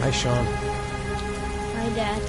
Hi, Sean. Hi, Dad.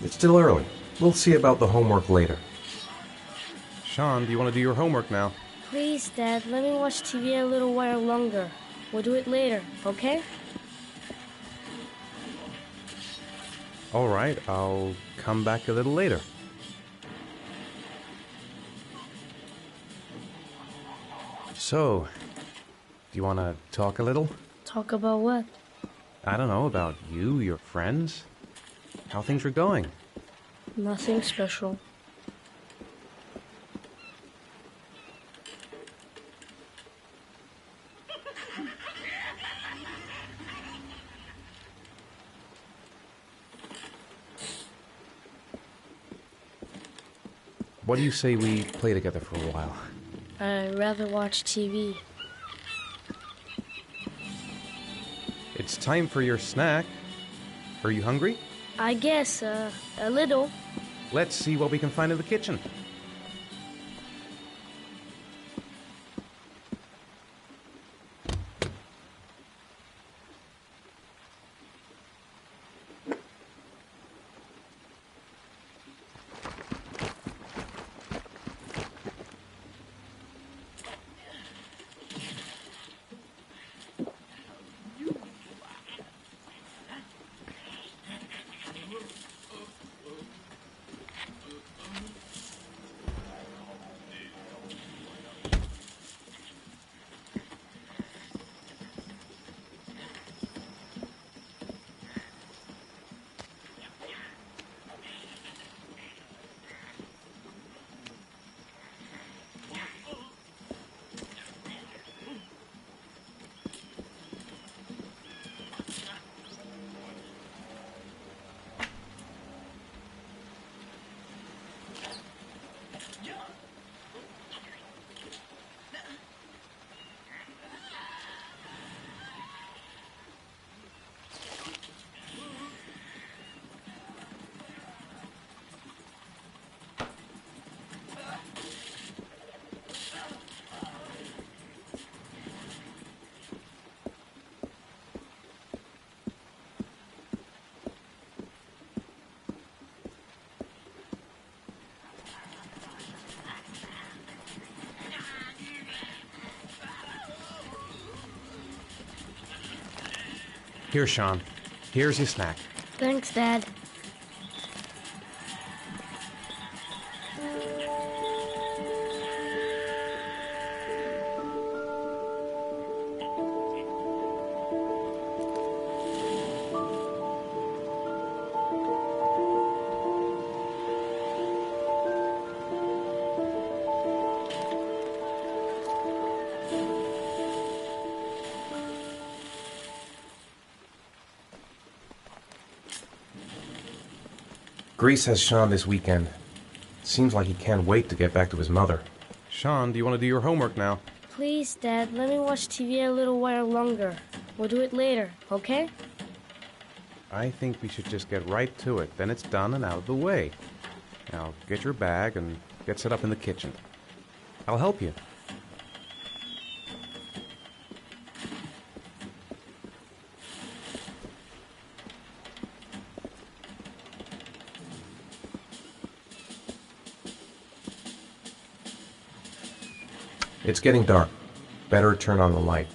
It's still early. We'll see about the homework later. Sean, do you want to do your homework now? Please, Dad, let me watch TV a little while longer. We'll do it later, okay? All right, I'll come back a little later. So, do you want to talk a little? Talk about what? I don't know, about you, your friends, how things are going. Nothing special. What do you say we play together for a while? I'd rather watch TV. It's time for your snack. Are you hungry? I guess, a little. Let's see what we can find in the kitchen. Here, Sean. Here's your snack. Thanks, Dad. Greece has Sean this weekend. Seems like he can't wait to get back to his mother. Sean, do you want to do your homework now? Please, Dad, let me watch TV a little while longer. We'll do it later, okay? I think we should just get right to it. Then it's done and out of the way. Now, get your bag and get set up in the kitchen. I'll help you. It's getting dark. Better turn on the light.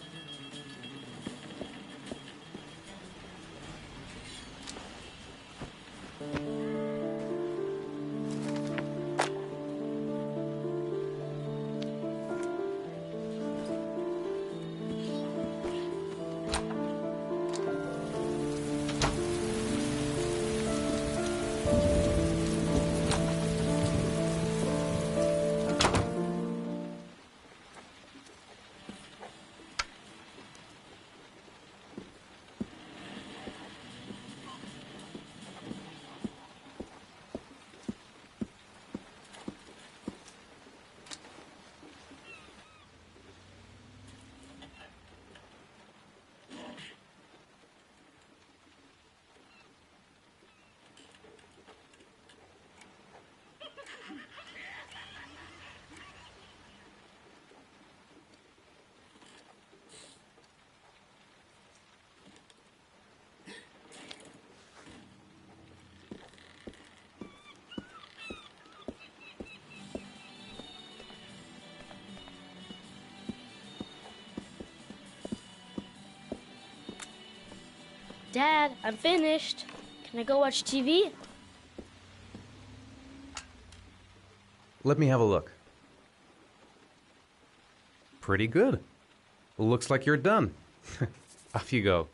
Dad, I'm finished. Can I go watch TV? Let me have a look. Pretty good. Looks like you're done. Off you go.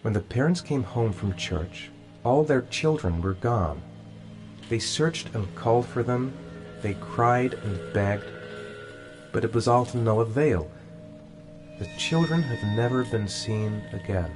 When the parents came home from church, all their children were gone. They searched and called for them, they cried and begged, but it was all to no avail. The children have never been seen again.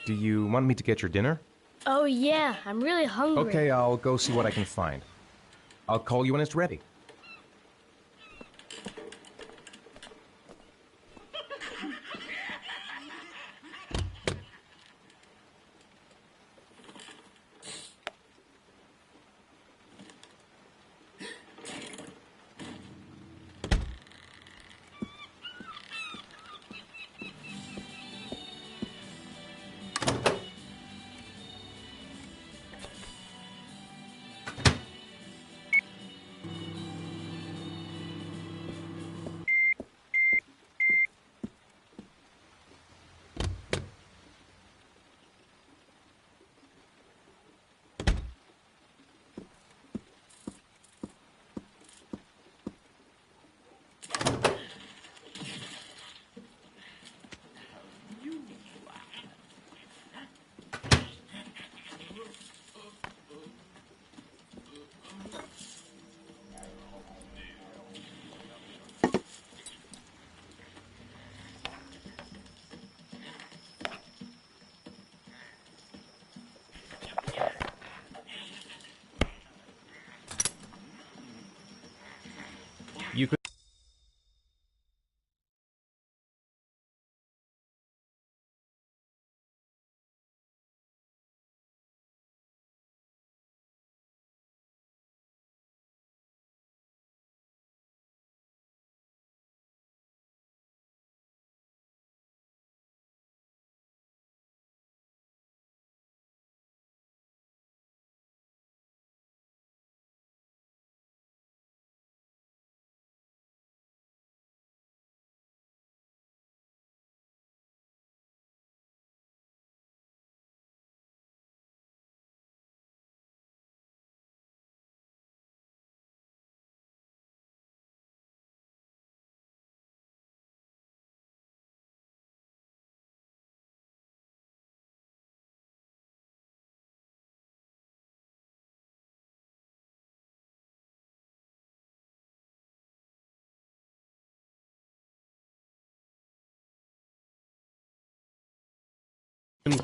Do you want me to get your dinner? Oh, yeah, I'm really hungry. Okay, I'll go see what I can find. I'll call you when it's ready. You could...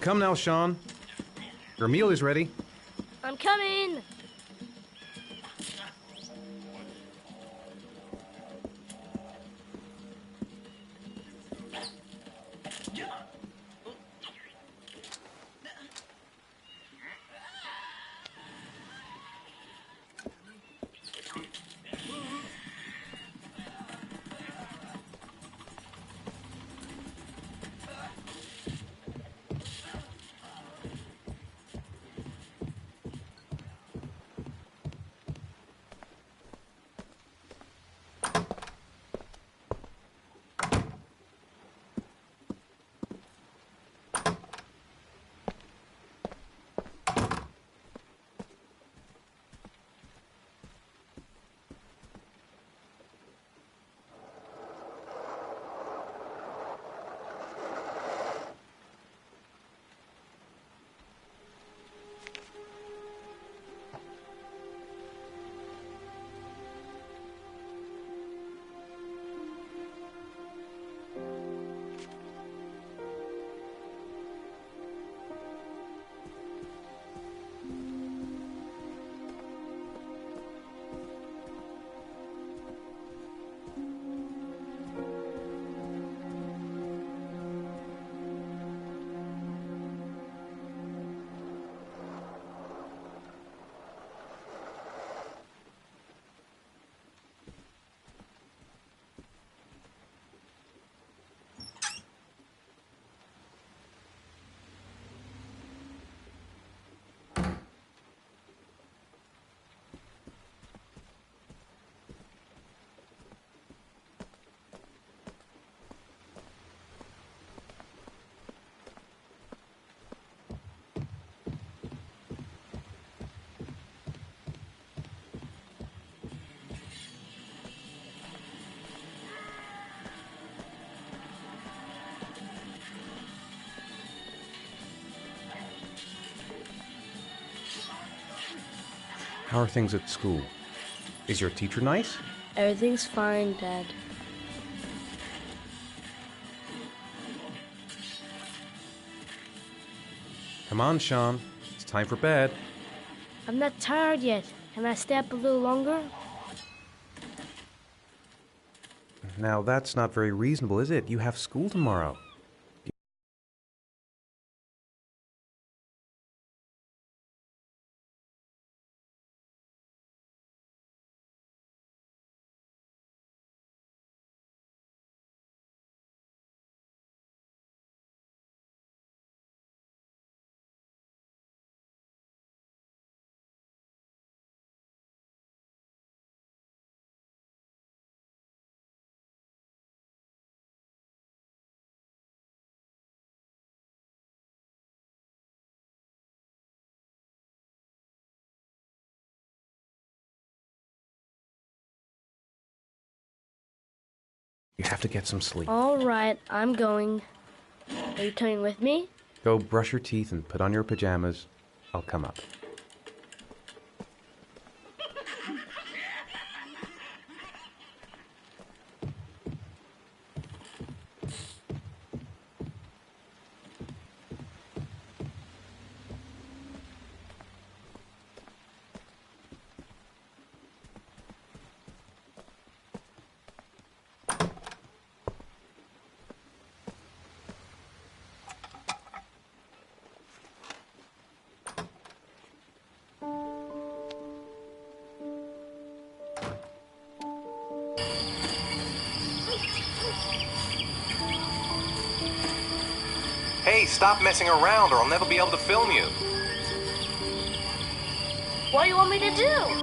Come now, Sean. Your meal is ready. I'm coming! How are things at school? Is your teacher nice? Everything's fine, Dad. Come on, Sean. It's time for bed. I'm not tired yet. Can I stay up a little longer? Now, that's not very reasonable, is it? You have school tomorrow. You have to get some sleep. All right, I'm going. Are you coming with me? Go brush your teeth and put on your pajamas. I'll come up. Hey, stop messing around or I'll never be able to film you. What do you want me to do?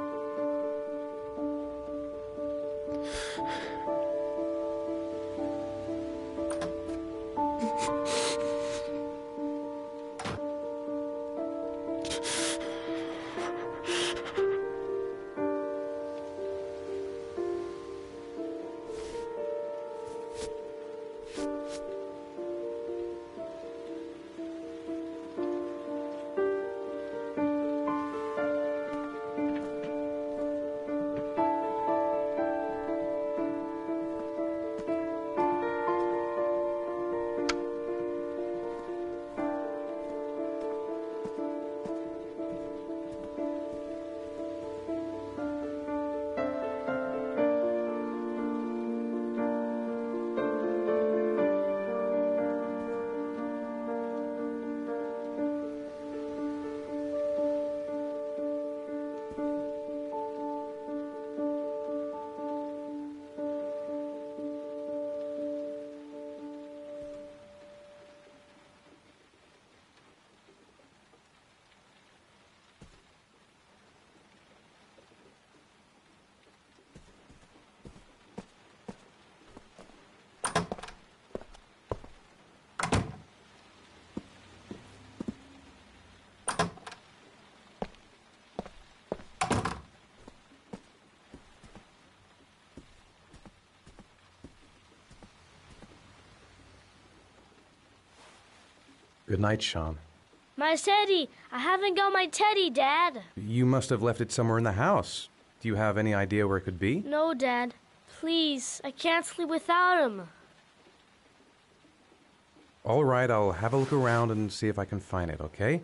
Good night, Sean. My teddy! I haven't got my teddy, Dad. You must have left it somewhere in the house. Do you have any idea where it could be? No, Dad. Please, I can't sleep without him. All right, I'll have a look around and see if I can find it, okay?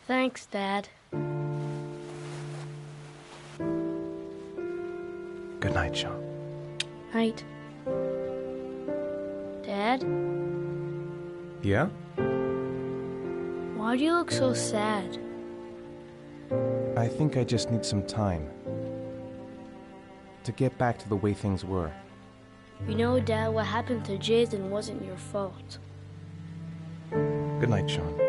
Thanks, Dad. Good night, Sean. Night. Dad, Yeah? why do you look so sad? I think I just need some time to get back to the way things were. You know, Dad, what happened to Jason wasn't your fault. Good night, Sean.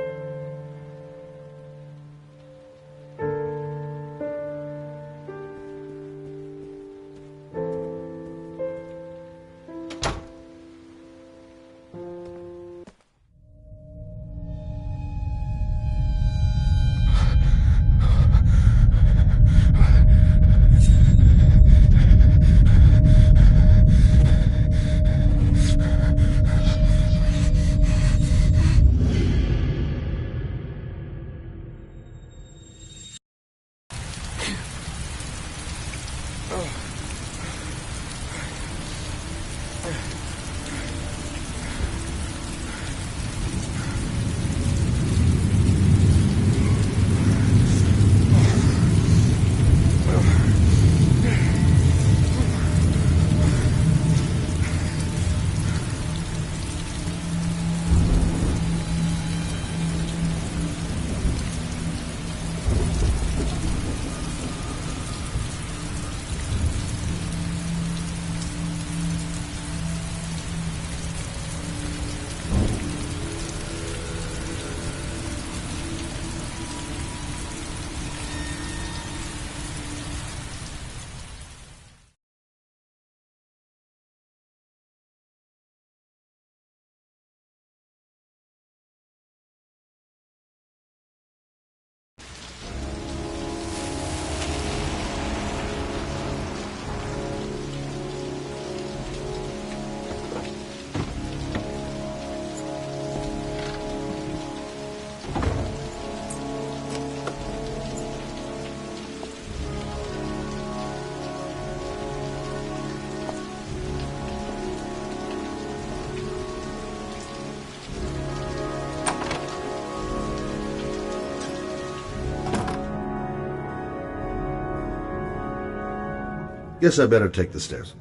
Guess I better take the stairs.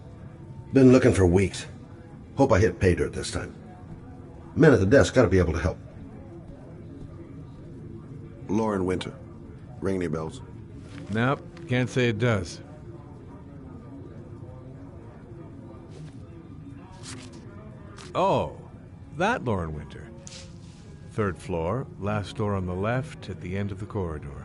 Been looking for weeks. Hope I hit pay dirt this time. Men at the desk gotta be able to help. Lauren Winter. Ring any bells? Nope, can't say it does. Oh, that Lauren Winter. 3rd floor, last door on the left at the end of the corridor.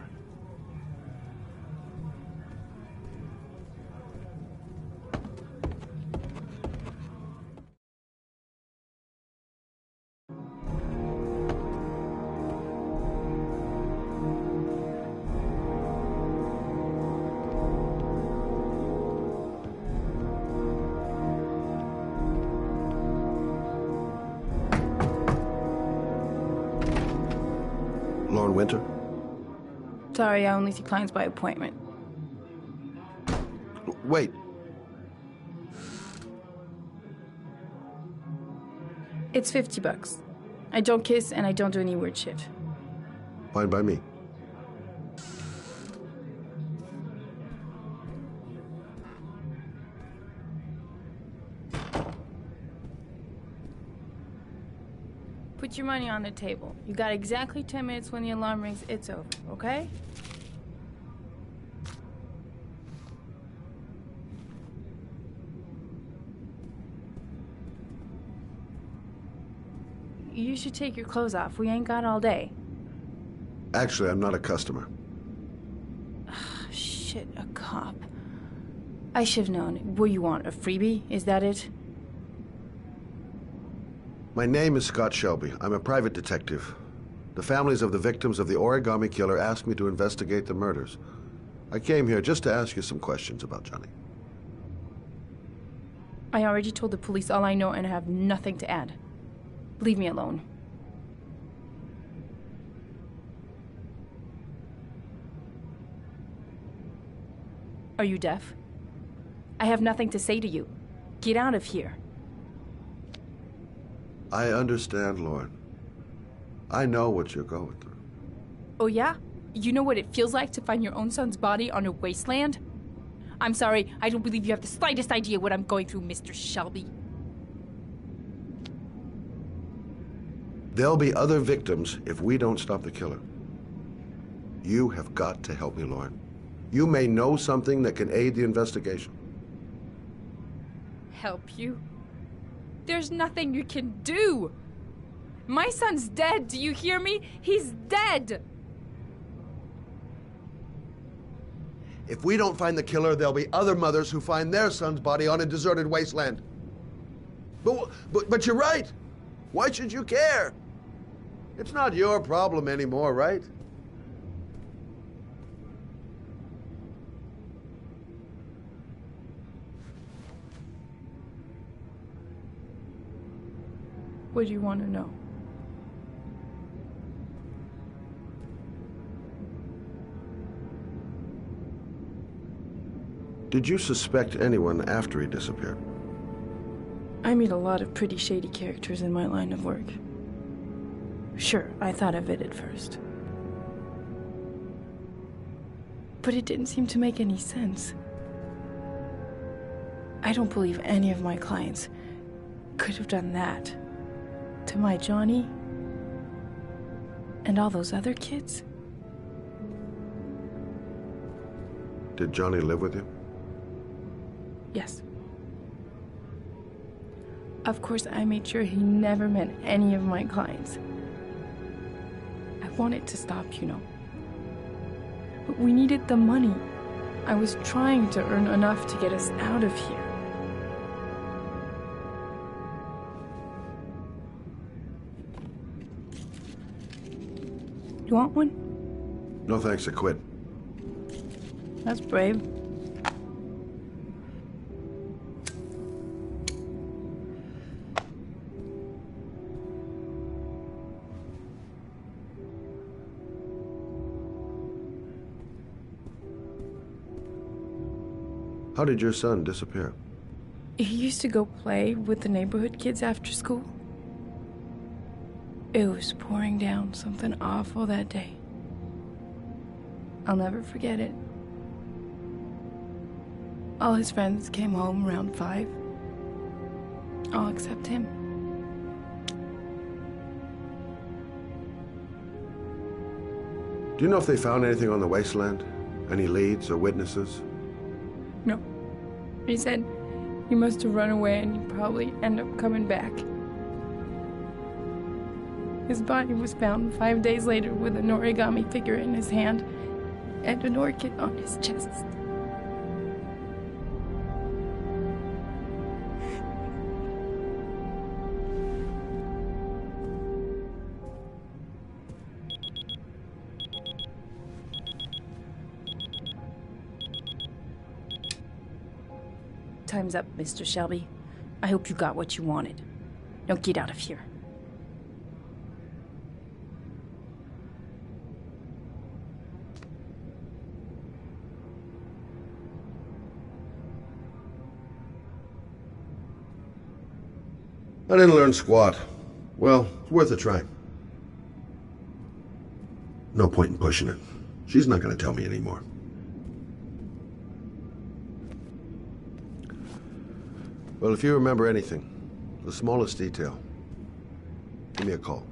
Lauren Winter? Sorry, I only see clients by appointment. Wait. It's $50. I don't kiss and I don't do any weird shit. Fine by me. Put your money on the table. You got exactly 10 minutes. When the alarm rings, it's over, okay? You should take your clothes off. We ain't got all day. Actually, I'm not a customer. Shit, a cop. I should've known. What you want, a freebie? Is that it? My name is Scott Shelby. I'm a private detective. The families of the victims of the origami killer asked me to investigate the murders. I came here just to ask you some questions about Johnny. I already told the police all I know and I have nothing to add. Leave me alone. Are you deaf? I have nothing to say to you. Get out of here. I understand, Lauren. I know what you're going through. Oh yeah? You know what it feels like to find your own son's body on a wasteland? I'm sorry, I don't believe you have the slightest idea what I'm going through, Mr. Shelby. There'll be other victims if we don't stop the killer. You have got to help me, Lauren. You may know something that can aid the investigation. Help you? There's nothing you can do! My son's dead, do you hear me? He's dead! If we don't find the killer, there'll be other mothers who find their son's body on a deserted wasteland. But you're right. Why should you care? It's not your problem anymore, right? What do you want to know? Did you suspect anyone after he disappeared? I meet a lot of pretty shady characters in my line of work. Sure, I thought of it at first. But it didn't seem to make any sense. I don't believe any of my clients could have done that to my Johnny and all those other kids. Did Johnny live with you? Yes. Of course, I made sure he never met any of my clients. I wanted to stop, you know. But we needed the money. I was trying to earn enough to get us out of here. You want one? No thanks, I quit. That's brave. How did your son disappear? He used to go play with the neighborhood kids after school. It was pouring down something awful that day. I'll never forget it. All his friends came home around 5. All except him. Do you know if they found anything on the wasteland? Any leads or witnesses? No. He said he must have run away and he'd probably end up coming back. His body was found 5 days later with an origami figure in his hand and an orchid on his chest. Time's up, Mr. Shelby. I hope you got what you wanted. Now get out of here. I didn't learn squat. Well, it's worth a try. No point in pushing it. She's not going to tell me anymore. Well, if you remember anything, the smallest detail, give me a call.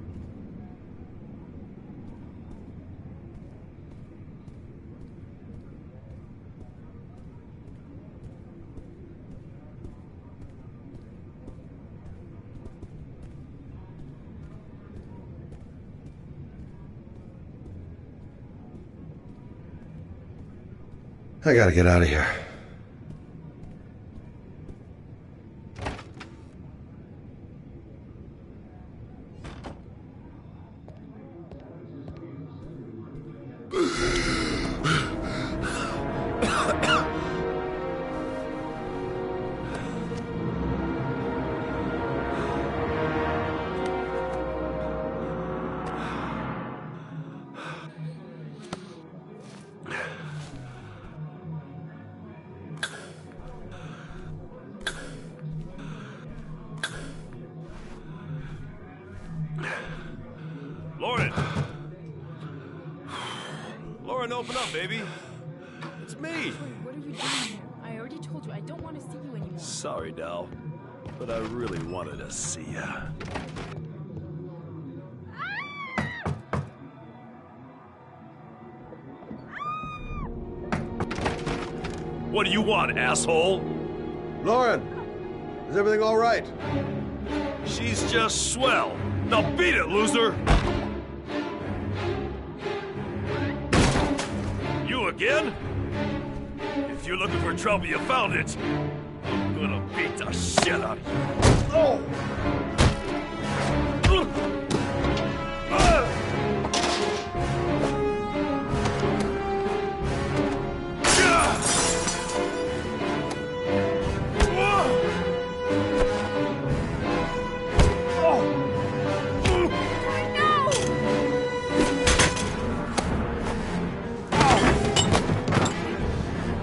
I gotta get out of here. Lauren! and open up, baby. It's me. What are you doing here? I already told you I don't want to see you anymore. Sorry, Dal, but I really wanted to see ya. What do you want, asshole? Lauren, is everything all right? She's just swell. Now beat it, loser! You again? If you're looking for trouble, you found it. I'm gonna beat the shit out of you. Oh!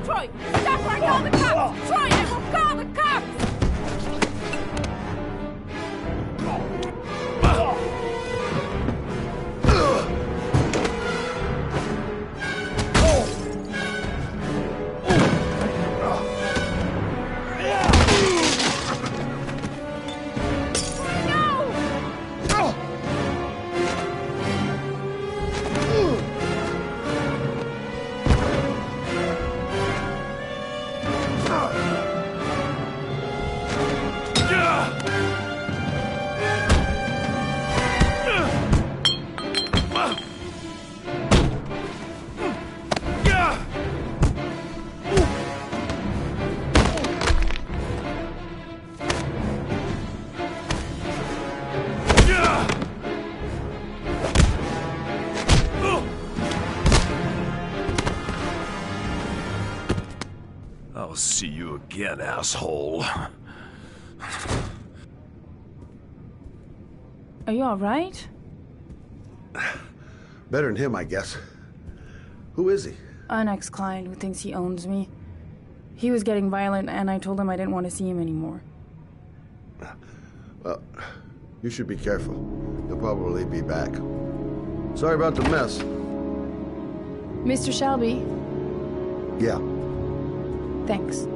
Troy, stop or I call the cops! Troy, I will call the cops! I'll see you again, asshole. Are you alright? Better than him, I guess. Who is he? An ex-client who thinks he owns me. He was getting violent, and I told him I didn't want to see him anymore. Well, you should be careful. He'll probably be back. Sorry about the mess. Mr. Shelby, Yeah. thanks.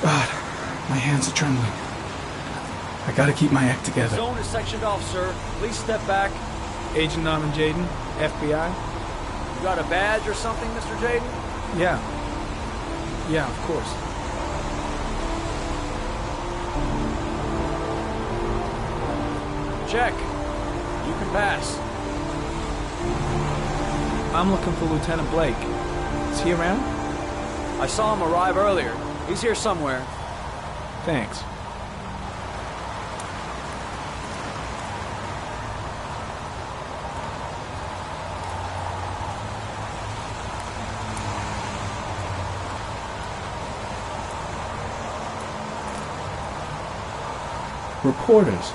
God, my hands are trembling. I gotta keep my act together. Zone is sectioned off, sir. Please step back. Agent Norman Jaden, FBI? You got a badge or something, Mr. Jaden? Yeah. Yeah, of course. Check. You can pass. I'm looking for Lieutenant Blake. Is he around? I saw him arrive earlier. He's here somewhere. Thanks. Reporters.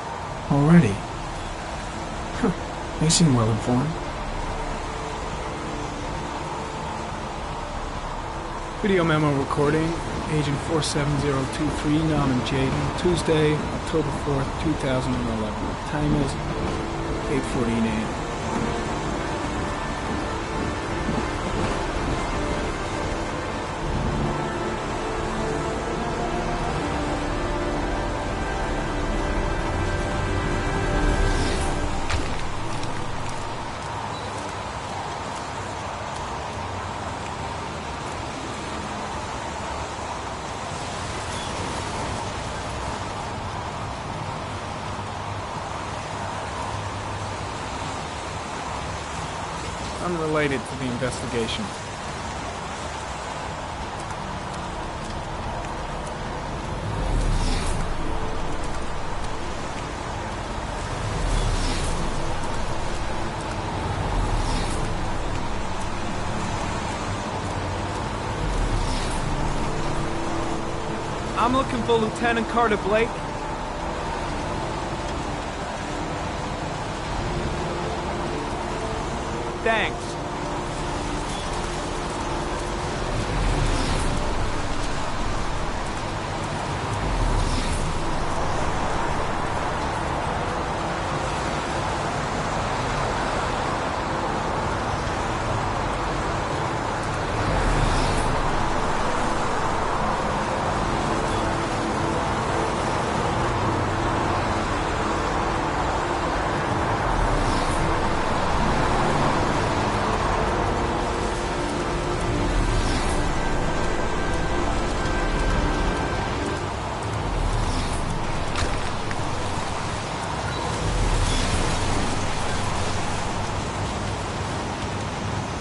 Already. Huh. They seem well informed. Video memo recording, Agent 47023, Norman Jaden, Tuesday, October 4th, 2011. Time is 8:14 a.m. Unrelated to the investigation. I'm looking for Lieutenant Carter Blake. Thanks.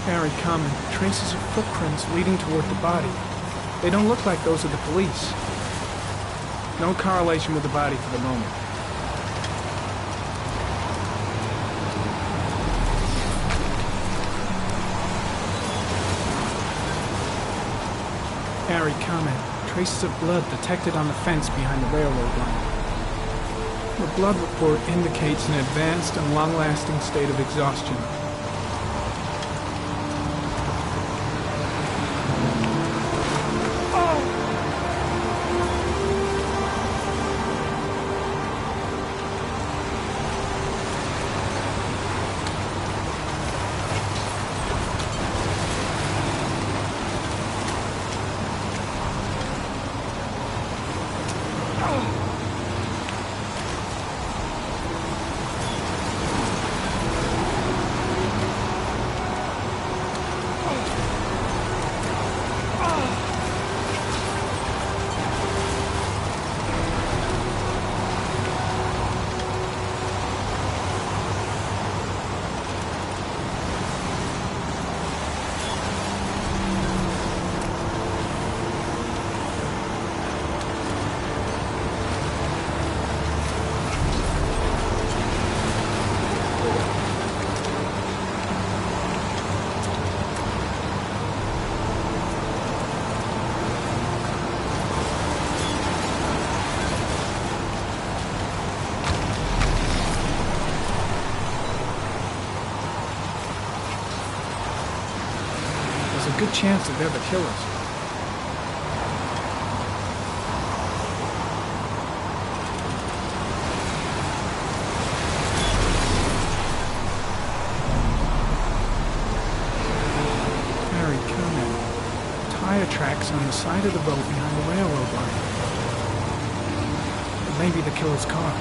Very common. Traces of footprints leading toward the body. They don't look like those of the police. No correlation with the body for the moment. Harry, comment. Traces of blood detected on the fence behind the railroad line. The blood report indicates an advanced and long-lasting state of exhaustion. Good chance that they're the killers. Harry, comment. Tire tracks on the side of the boat behind the railroad line. It may be the killer's car.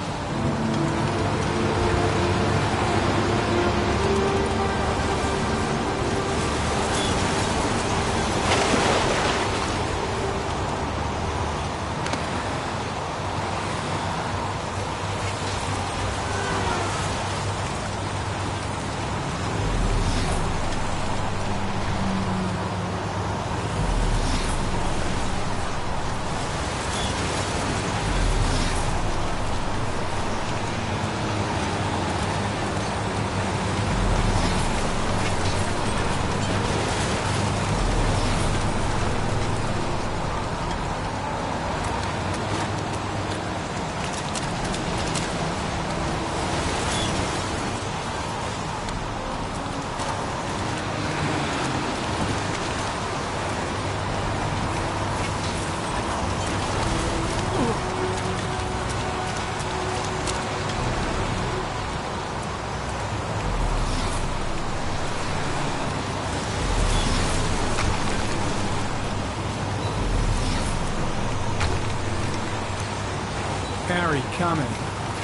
Harry, comment.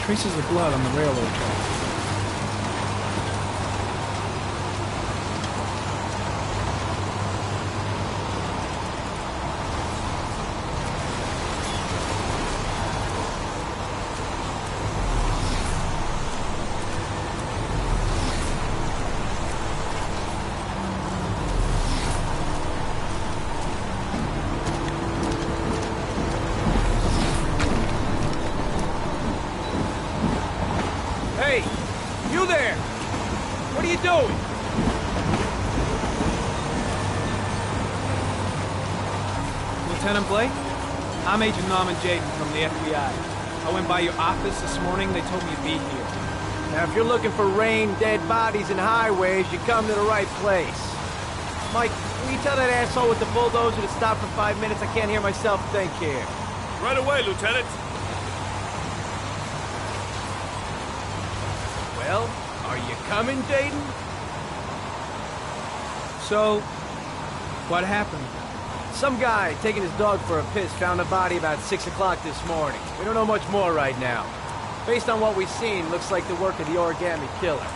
Traces of blood on the railroad tracks. Hey, you there! What are you doing? Lieutenant Blake? I'm Agent Norman Jaden from the FBI. I went by your office this morning. They told me you'd be here. Now, if you're looking for rain, dead bodies, and highways, you come to the right place. Mike, will you tell that asshole with the bulldozer to stop for 5 minutes? I can't hear myself think here. Right away, Lieutenant. Well, are you coming, Jaden? So, what happened? Some guy taking his dog for a piss found a body about 6 o'clock this morning. We don't know much more right now. Based on what we've seen, looks like the work of the origami killer.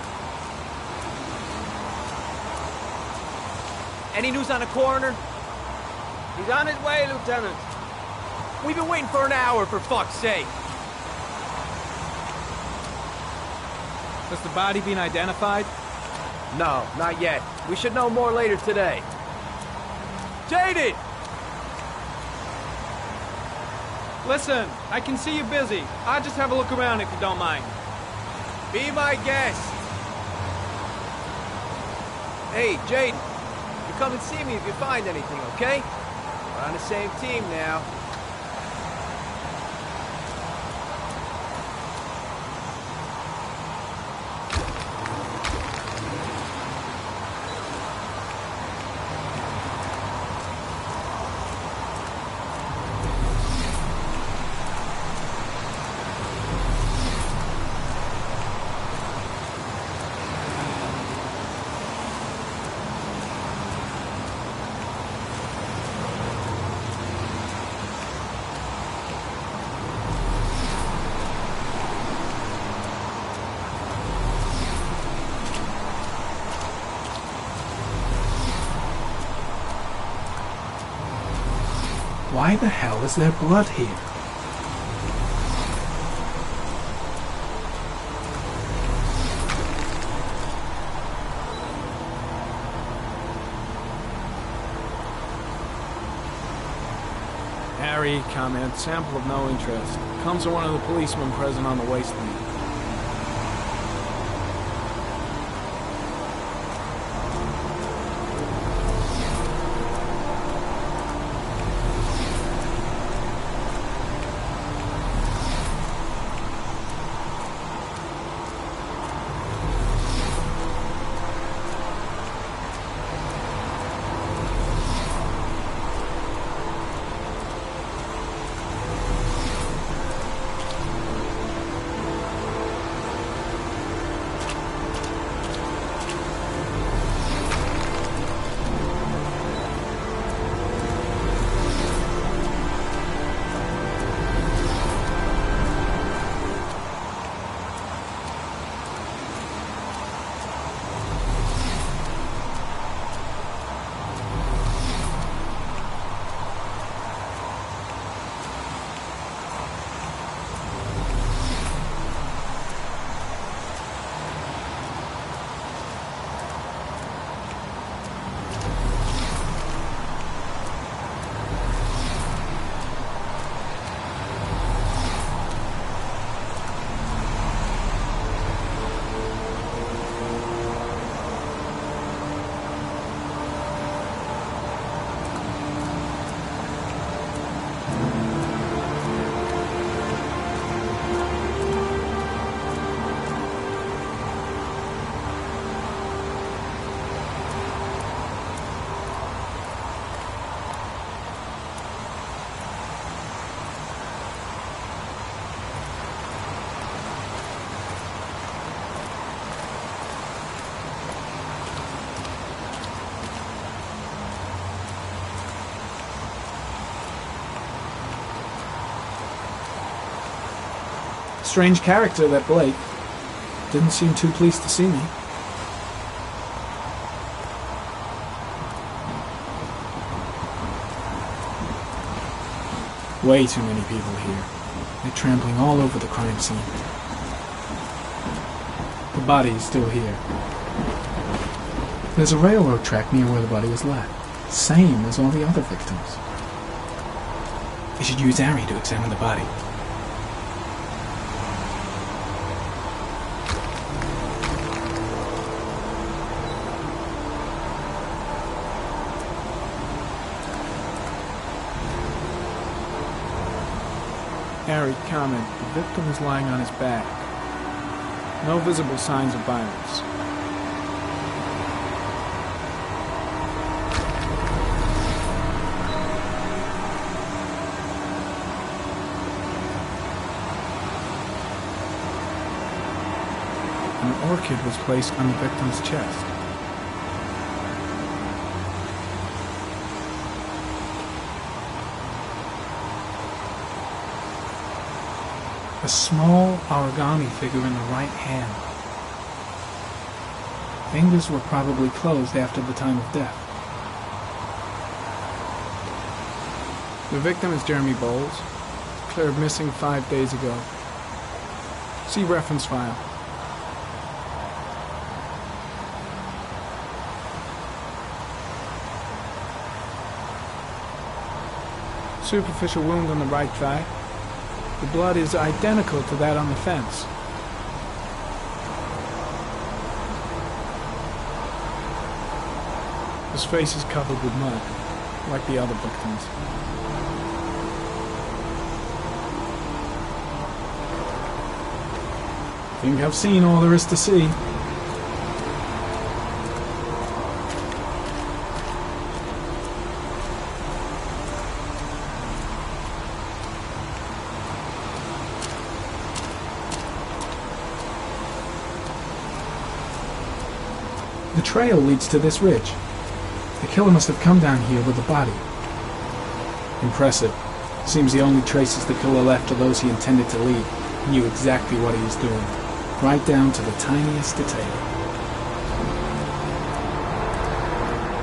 Any news on the coroner? He's on his way, Lieutenant. We've been waiting for an hour, for fuck's sake. Has the body been identified? No, not yet. We should know more later today. Jaden! Listen, I can see you busy. I'll just have a look around if you don't mind. Be my guest. Hey, Jaden, you come and see me if you find anything, okay? We're on the same team now. Why the hell is there blood here? Harry, comment, sample of no interest. Comes from one of the policemen present on the wasteland. Strange character, that Blake. Didn't seem too pleased to see me. Way too many people here. They're trampling all over the crime scene. The body is still here. There's a railroad track near where the body was left. Same as all the other victims. I should use Ari to examine the body. Harry, comment. The victim is lying on his back. No visible signs of violence. An orchid was placed on the victim's chest. A small origami figure in the right hand. Fingers were probably closed after the time of death. The victim is Jeremy Bowles, declared missing 5 days ago. See reference file. Superficial wound on the right thigh. The blood is identical to that on the fence. His face is covered with mud, like the other victims. Think I've seen all there is to see. The trail leads to this ridge. The killer must have come down here with the body. Impressive. Seems the only traces the killer left are those he intended to leave. He knew exactly what he was doing, right down to the tiniest detail.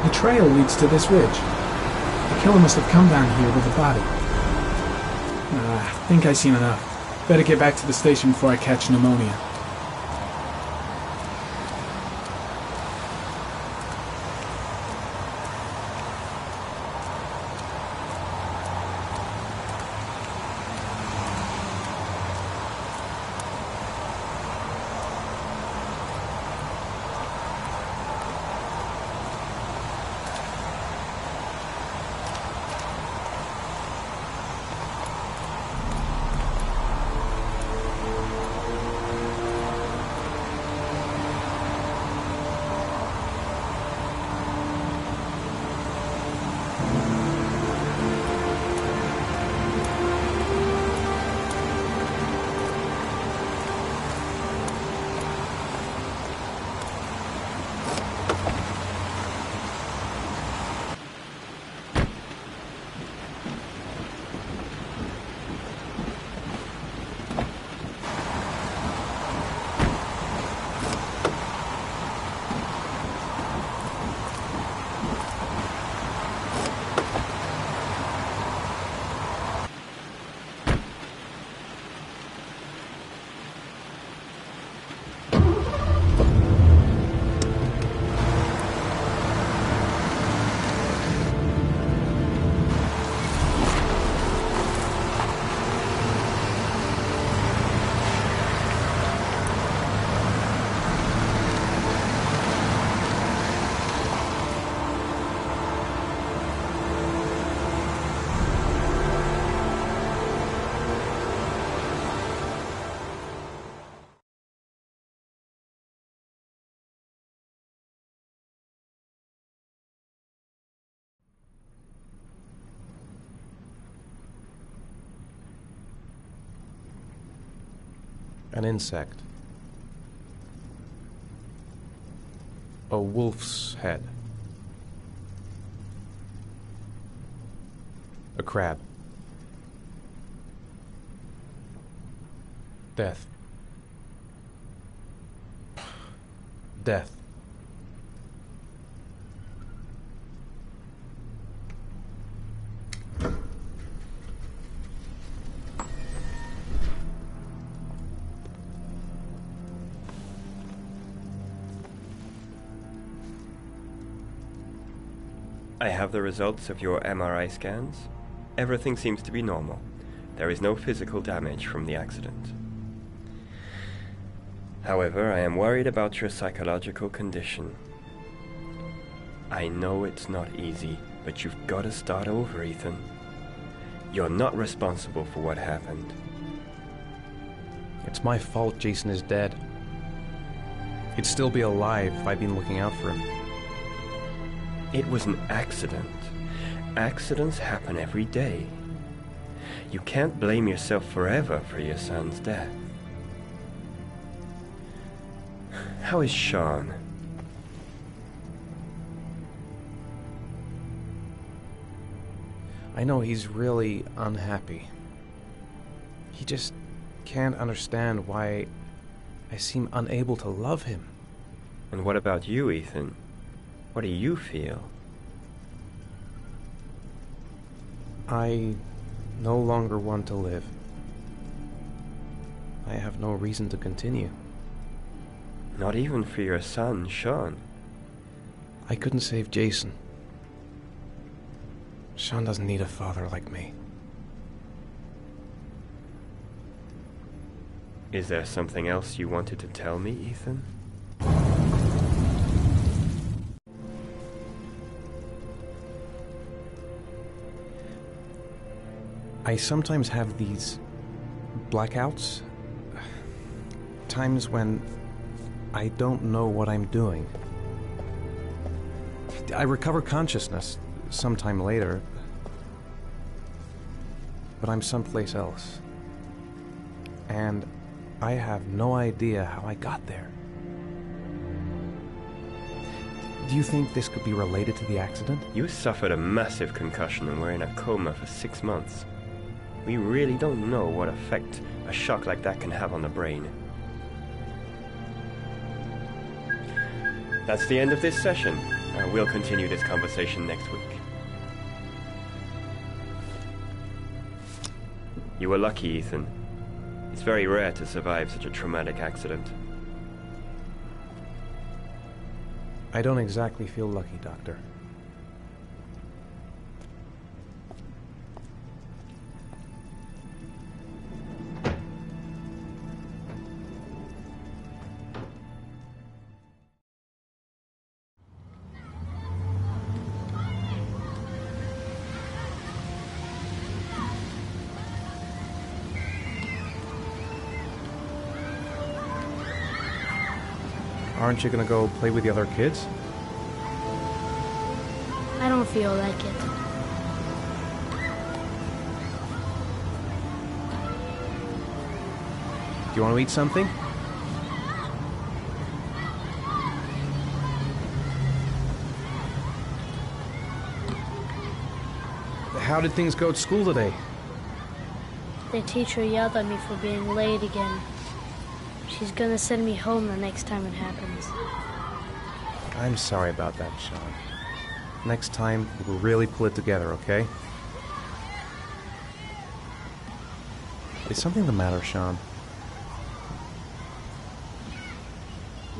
The trail leads to this ridge. The killer must have come down here with the body. I think I've seen enough. Better get back to the station before I catch pneumonia. An insect. A wolf's head. A crab. Death. Death. I have the results of your MRI scans. Everything seems to be normal. There is no physical damage from the accident. However, I am worried about your psychological condition. I know it's not easy, but you've got to start over, Ethan. You're not responsible for what happened. It's my fault Jason is dead. He'd still be alive if I'd been looking out for him. It was an accident. Accidents happen every day. You can't blame yourself forever for your son's death. How is Sean? I know he's really unhappy. He just can't understand why I seem unable to love him. And what about you, Ethan? What do you feel? I no longer want to live. I have no reason to continue. Not even for your son, Sean. I couldn't save Jason. Sean doesn't need a father like me. Is there something else you wanted to tell me, Ethan? I sometimes have these blackouts. Times when I don't know what I'm doing. I recover consciousness sometime later, but I'm someplace else. And I have no idea how I got there. Do you think this could be related to the accident? You suffered a massive concussion and were in a coma for 6 months. We really don't know what effect a shock like that can have on the brain. That's the end of this session. We'll continue this conversation next week. You were lucky, Ethan. It's very rare to survive such a traumatic accident. I don't exactly feel lucky, Doctor. Aren't you gonna go play with the other kids? I don't feel like it. Do you want to eat something? How did things go at school today? The teacher yelled at me for being late again. She's gonna send me home the next time it happens. I'm sorry about that, Sean. Next time, we'll really pull it together, okay? Is something the matter, Sean?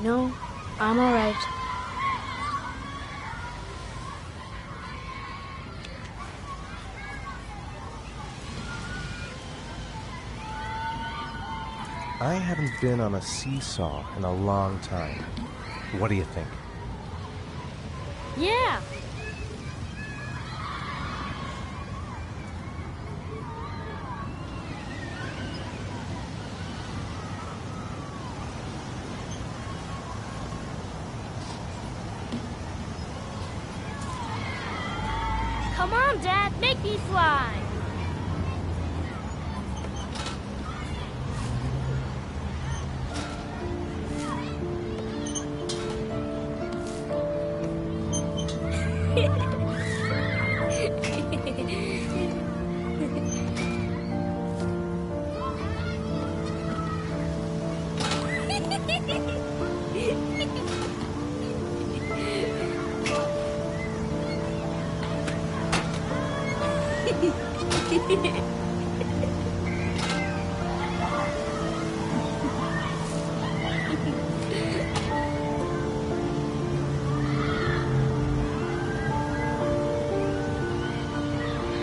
No, I'm alright. I haven't been on a seesaw in a long time. What do you think? Yeah! Come on, Dad, make me fly!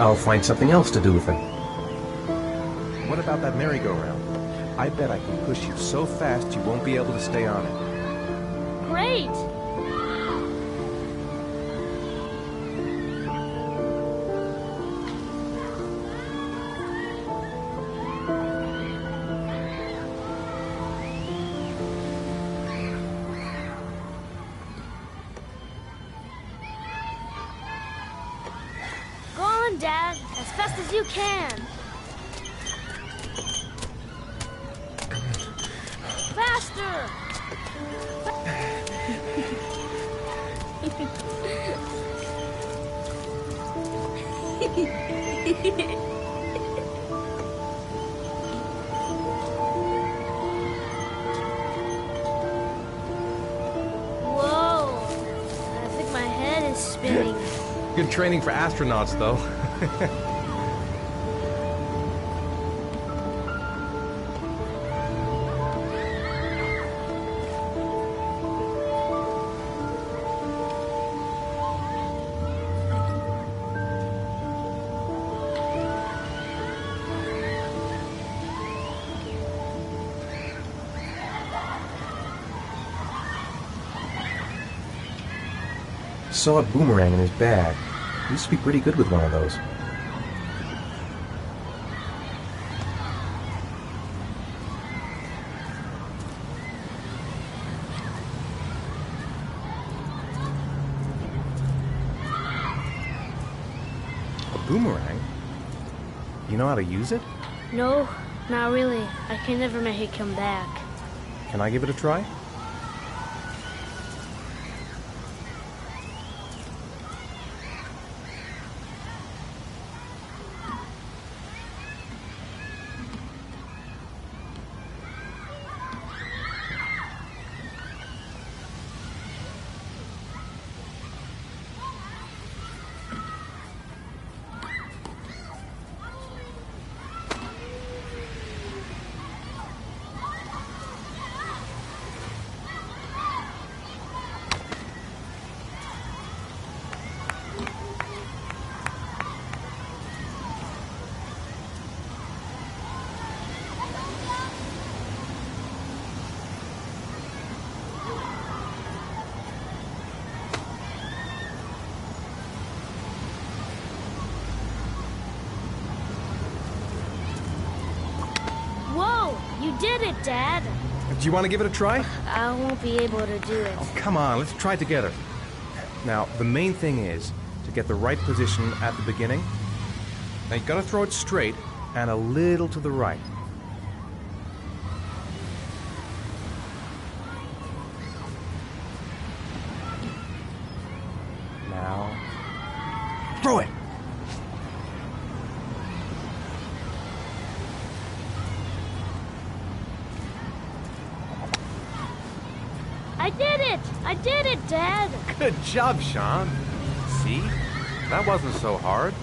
I'll find something else to do with it. What about that merry-go-round? I bet I can push you so fast you won't be able to stay on it. Great! Go on, Dad, as fast as you can. Faster! Whoa! I think my head is spinning. Good training for astronauts, though. Saw a boomerang in his bag. He used to be pretty good with one of those. A boomerang? You know how to use it? No, not really. I can never make it come back. Can I give it a try? Whoa! You did it, Dad! Do you want to give it a try? I won't be able to do it. Oh, come on, let's try it together. Now, the main thing is to get the right position at the beginning. Now, you gotta throw it straight and a little to the right. Now, throw it! I did it! I did it, Dad! Good job, Sean. See? That wasn't so hard.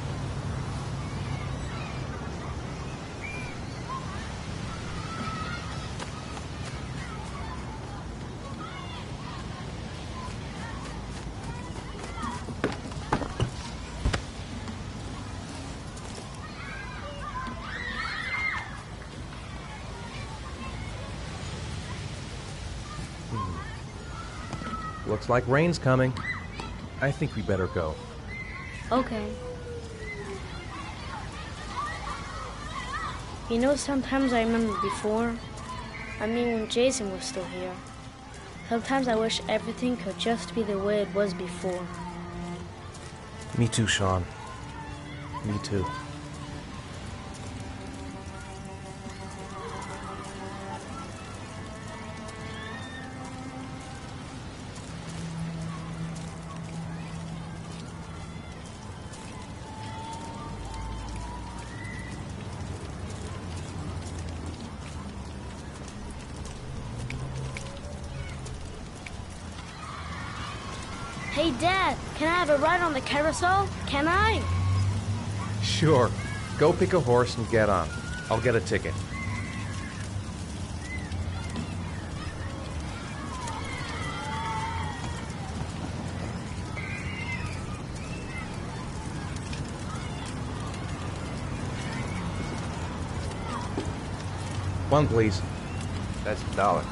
Looks like rain's coming. I think we better go. Okay. You know, sometimes I remember before. I mean, when Jason was still here. Sometimes I wish everything could just be the way it was before. Me too, Sean. Me too. Hey, Dad, can I have a ride on the carousel? Can I? Sure. Go pick a horse and get on. I'll get a ticket. One, please. That's $1.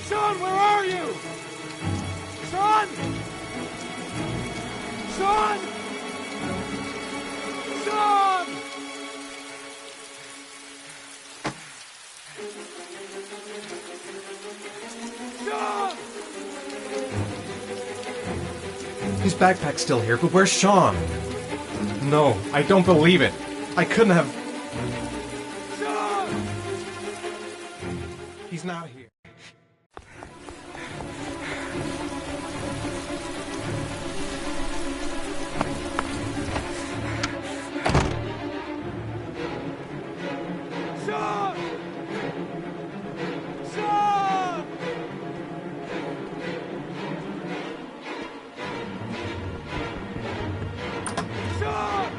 Sean, where are you? Sean! Sean! Sean! Sean! His backpack's still here, but where's Sean? No, I don't believe it. I couldn't have... Sean! He's not here. Sean! Sean! Sean!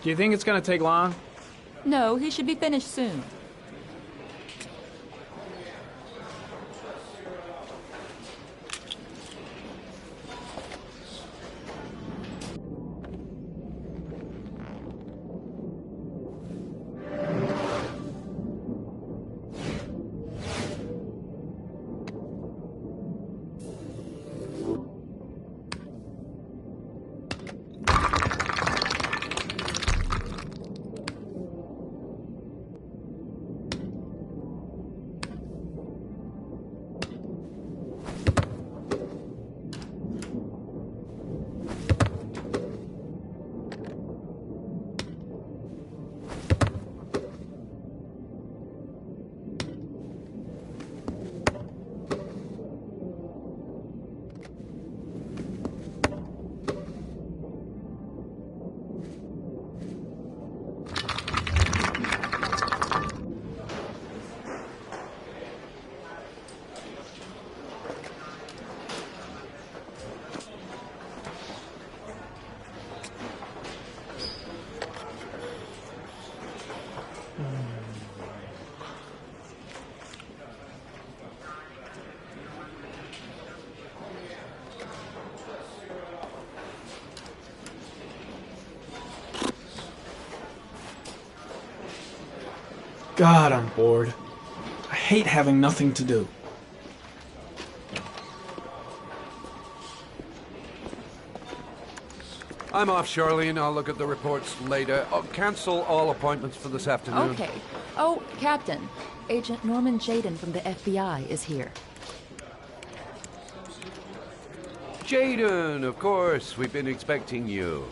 Do you think it's gonna take long? No, he should be finished soon. God, I'm bored. I hate having nothing to do. I'm off, Charlene. I'll look at the reports later. Oh, cancel all appointments for this afternoon. Okay. Oh, Captain. Agent Norman Jaden from the FBI is here. Jaden, of course. We've been expecting you.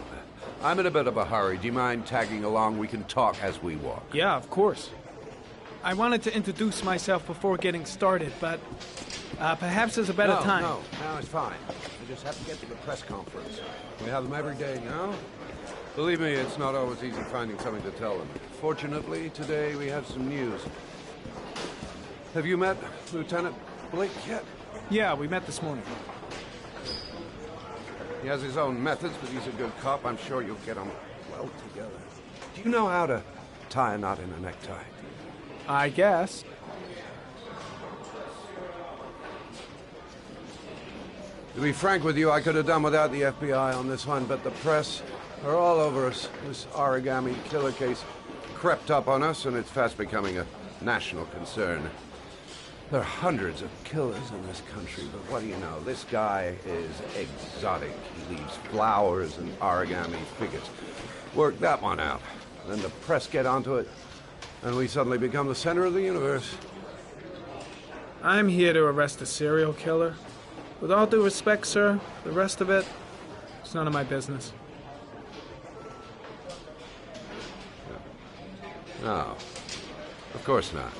I'm in a bit of a hurry. Do you mind tagging along? We can talk as we walk. Yeah, of course. I wanted to introduce myself before getting started, but perhaps there's a better time. No, it's fine. I just have to get to the press conference. We have them every day now. Believe me, it's not always easy finding something to tell them. Fortunately, today we have some news. Have you met Lieutenant Blake yet? Yeah, we met this morning. He has his own methods, but he's a good cop. I'm sure you'll get on well together. Do you know how to tie a knot in a necktie? I guess. To be frank with you, I could have done without the FBI on this one, but the press are all over us. This origami killer case crept up on us, and it's fast becoming a national concern. There are hundreds of killers in this country, but what do you know? This guy is exotic. He leaves flowers and origami figures. Work that one out. Then the press get onto it, and we suddenly become the center of the universe. I'm here to arrest a serial killer. With all due respect, sir, the rest of it, it's none of my business. No, of course not.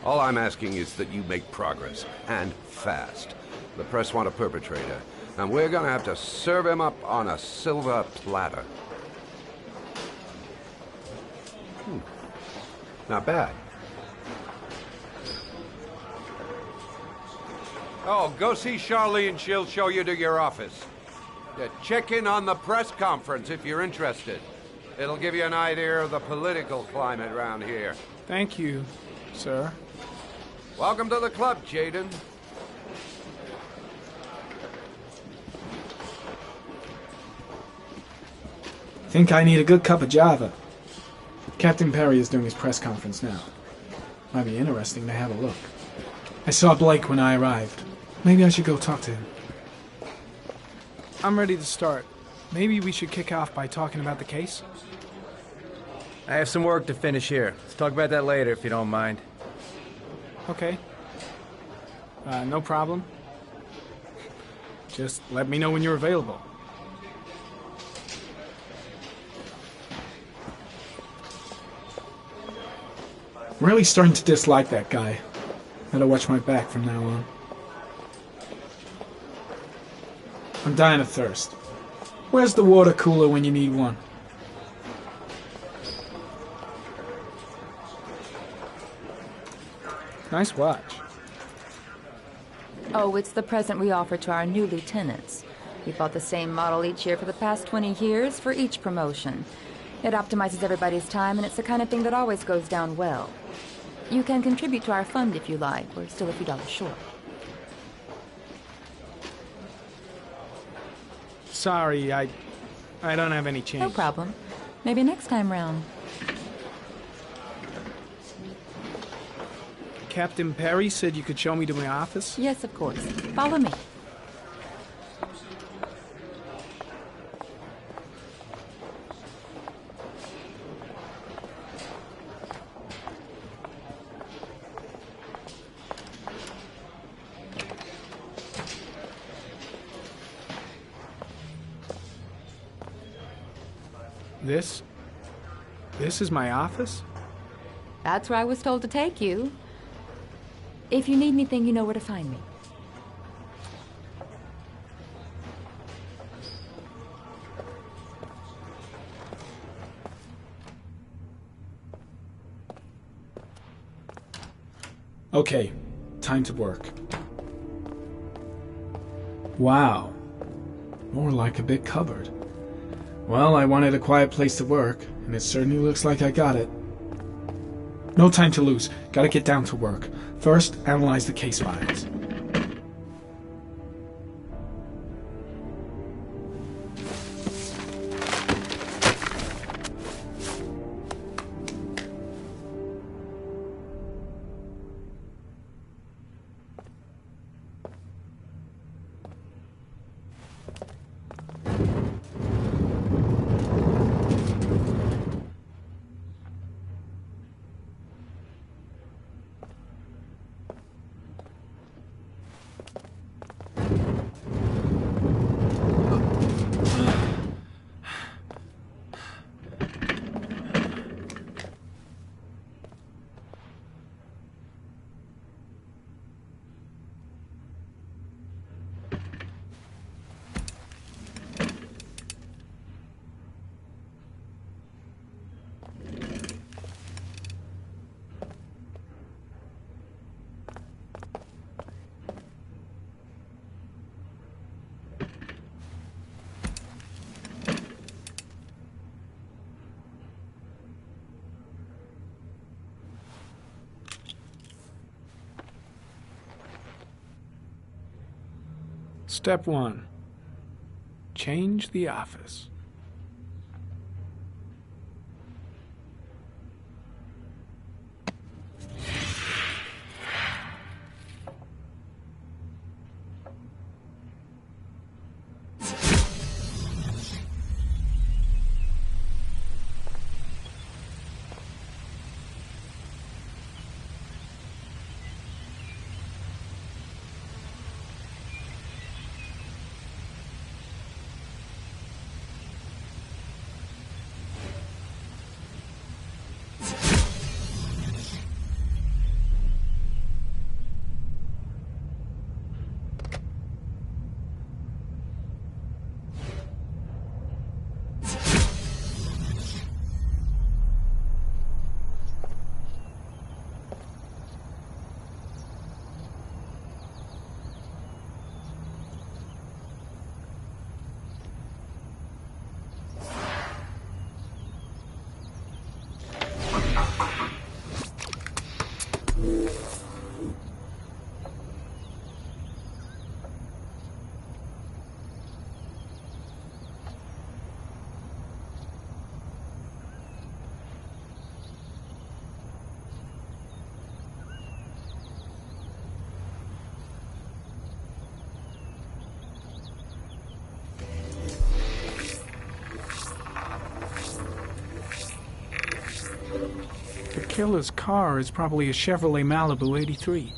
All I'm asking is that you make progress, and fast. The press want a perpetrator, and we're gonna have to serve him up on a silver platter. Not bad. Oh, go see Charlene. She'll show you to your office. Yeah, check in on the press conference if you're interested. It'll give you an idea of the political climate around here. Thank you, sir. Welcome to the club, Jaden. Think I need a good cup of Java. Captain Perry is doing his press conference now. Might be interesting to have a look. I saw Blake when I arrived. Maybe I should go talk to him. I'm ready to start. Maybe we should kick off by talking about the case? I have some work to finish here. Let's talk about that later, if you don't mind. Okay. No problem. Just let me know when you're available. Really starting to dislike that guy. Better watch my back from now on. I'm dying of thirst. Where's the water cooler when you need one? Nice watch. Oh, it's the present we offer to our new lieutenants. We bought the same model each year for the past 20 years for each promotion. It optimizes everybody's time, and it's the kind of thing that always goes down well. You can contribute to our fund if you like. We're still a few dollars short. Sorry, I don't have any change. No problem. Maybe next time round. Captain Perry said you could show me to my office? Yes, of course. Follow me. This is my office? That's where I was told to take you. If you need anything, you know where to find me. Okay, time to work. Wow. More like a big cupboard. Well, I wanted a quiet place to work, and it certainly looks like I got it. No time to lose. Gotta get down to work. First, analyze the case files. Step 1. Change the office. The killer's car is probably a Chevrolet Malibu 83.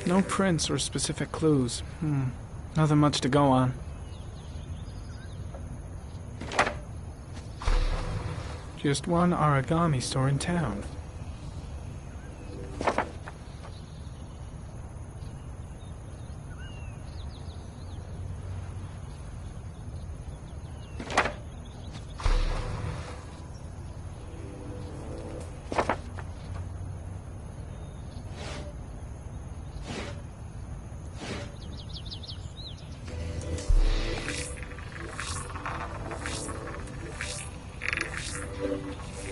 No prints or specific clues. Nothing much to go on. Just one origami store in town.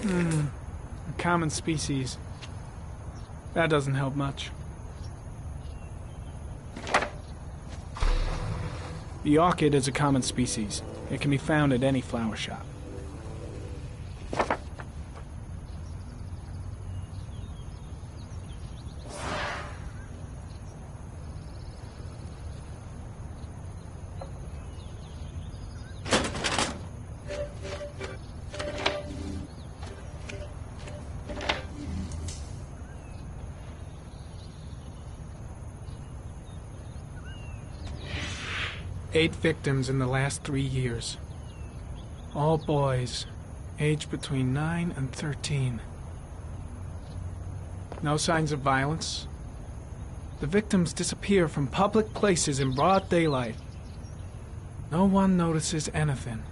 A common species. That doesn't help much. The orchid is a common species. It can be found at any flower shop. Eight victims in the last 3 years. All boys, aged between 9 and 13. No signs of violence. The victims disappear from public places in broad daylight. No one notices anything.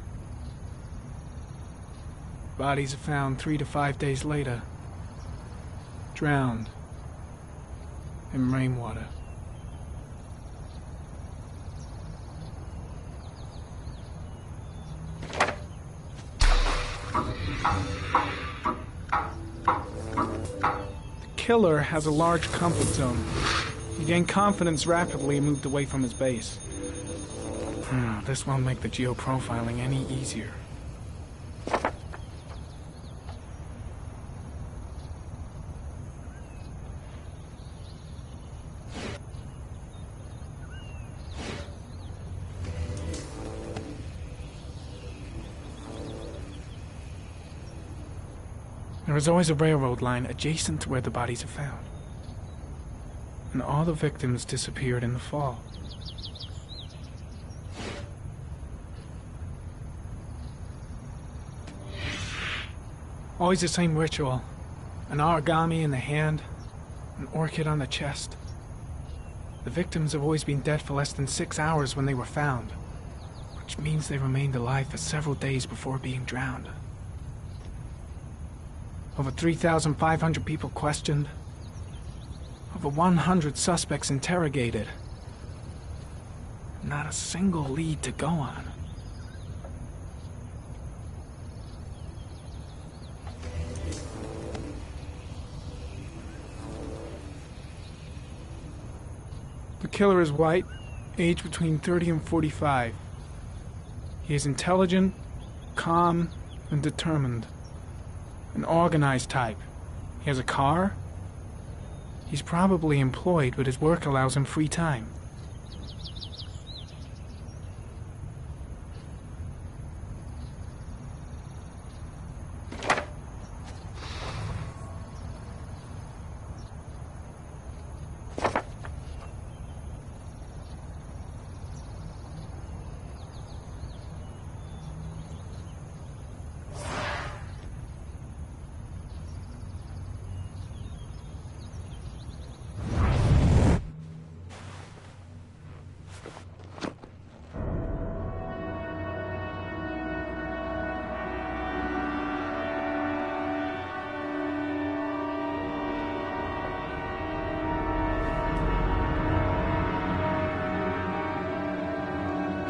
Bodies are found 3 to 5 days later, drowned in rainwater. The killer has a large comfort zone. He gained confidence rapidly and moved away from his base. This won't make the geoprofiling any easier. There is always a railroad line adjacent to where the bodies are found. And all the victims disappeared in the fall. Always the same ritual. An origami in the hand, an orchid on the chest. The victims have always been dead for less than 6 hours when they were found. which means they remained alive for several days before being drowned. Over 3,500 people questioned. Over 100 suspects interrogated. Not a single lead to go on. The killer is white, aged between 30 and 45. He is intelligent, calm, and determined. An organized type. He has a car. He's probably employed, but his work allows him free time.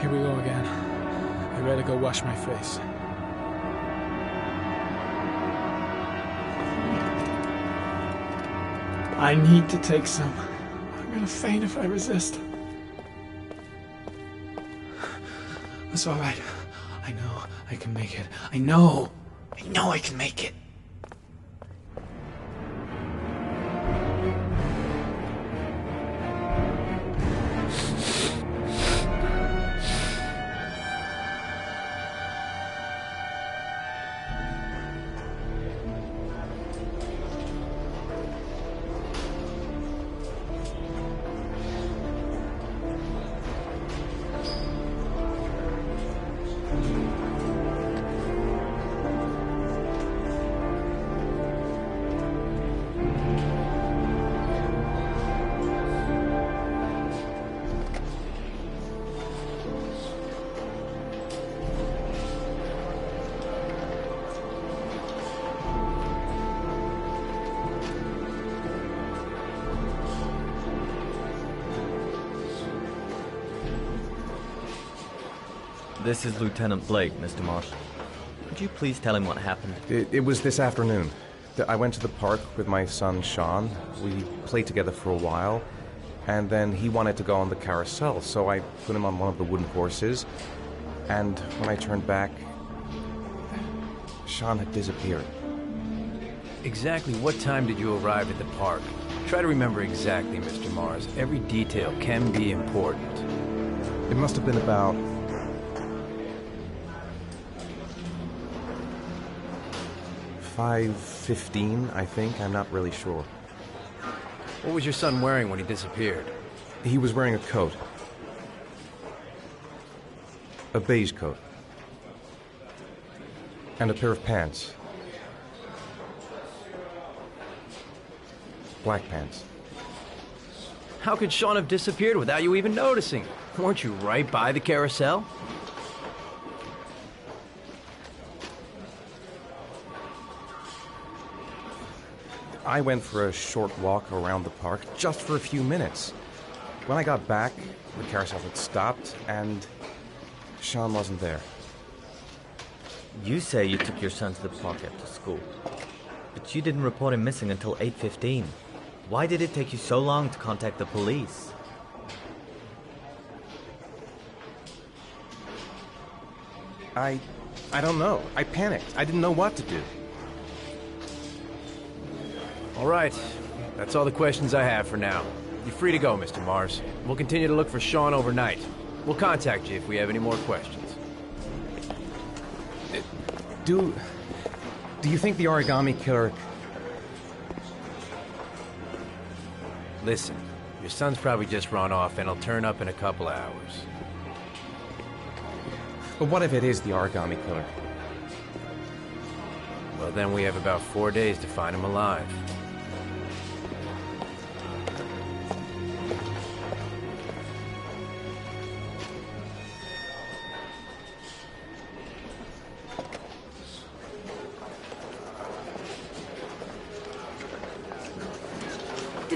Here we go again. I better go wash my face. I need to take some. I'm gonna faint if I resist. It's all right. I know I can make it. I know I can make it. This is Lieutenant Blake, Mr. Marsh. Could you please tell him what happened? It was this afternoon. I went to the park with my son, Sean. We played together for a while, and then he wanted to go on the carousel, so I put him on one of the wooden horses, and when I turned back, Sean had disappeared. Exactly what time did you arrive at the park? Try to remember exactly, Mr. Mars. Every detail can be important. It must have been about 5:15, I think. I'm not really sure. What was your son wearing when he disappeared? He was wearing a coat. A beige coat. And a pair of pants. Black pants. How could Sean have disappeared without you even noticing? Weren't you right by the carousel? I went for a short walk around the park, just for a few minutes. When I got back, the carousel had stopped, and Sean wasn't there. You say you took your son to the park after school, but you didn't report him missing until 8:15. Why did it take you so long to contact the police? I don't know. I panicked. I didn't know what to do. All right. That's all the questions I have for now. You're free to go, Mr. Mars. We'll continue to look for Sean overnight. We'll contact you if we have any more questions. Do you think the origami killer... Listen, your son's probably just run off and he'll turn up in a couple of hours. But what if it is the origami killer? Well, then we have about 4 days to find him alive.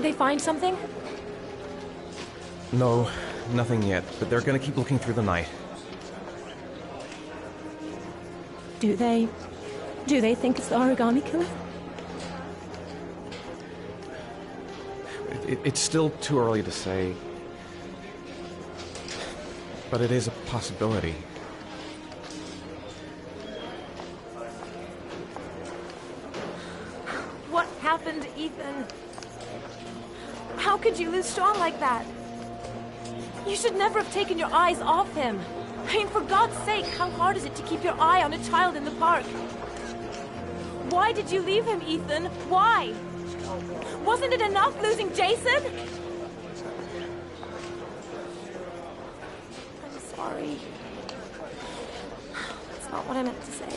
they find something? No, nothing yet, but they're gonna keep looking through the night. Do they think it's the origami killer? It's still too early to say. But it is a possibility. What happened, Ethan? How could you lose Strong like that? You should never have taken your eyes off him. I mean, for God's sake, how hard is it to keep your eye on a child in the park? Why did you leave him, Ethan? Why? Wasn't it enough losing Jason? I'm sorry. That's not what I meant to say.